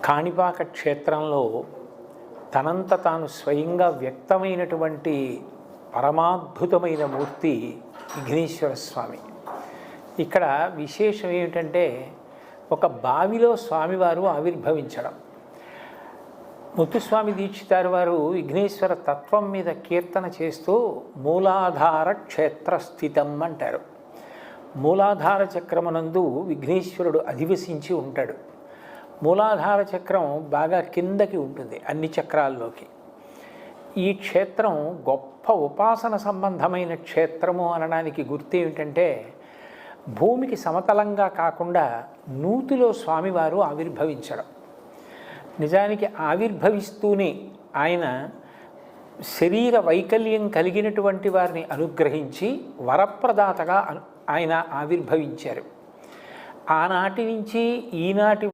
కాణిపాక క్షేత్రంలో తనంత తాను స్వయంగా వ్యక్తమైనటువంటి పరమాద్భుతమైన మూర్తి విఘ్నేశ్వర స్వామి. ఇక్కడ విశేషం ఏమిటంటే ఒక బావిలో స్వామివారు ఆవిర్భవించడం. ముత్తుస్వామి దీక్షితారు వారు విఘ్నేశ్వర తత్వం మీద కీర్తన చేస్తూ మూలాధార క్షేత్రస్థితం అంటారు. మూలాధార చక్రమునందు విఘ్నేశ్వరుడు అధివసించి ఉంటాడు. మూలాధార చక్రం బాగా కిందకి ఉంటుంది అన్ని చక్రాల్లోకి. ఈ క్షేత్రం గొప్ప ఉపాసన సంబంధమైన క్షేత్రము అనడానికి గుర్తు ఏమిటంటే భూమికి సమతలంగా కాకుండా నూతిలో స్వామివారు ఆవిర్భవించడం. నిజానికి ఆవిర్భవిస్తూనే ఆయన శరీర వైకల్యం కలిగినటువంటి వారిని అనుగ్రహించి వరప్రదాతగా ఆయన ఆవిర్భవించారు. ఆనాటి నుంచి ఈనాటి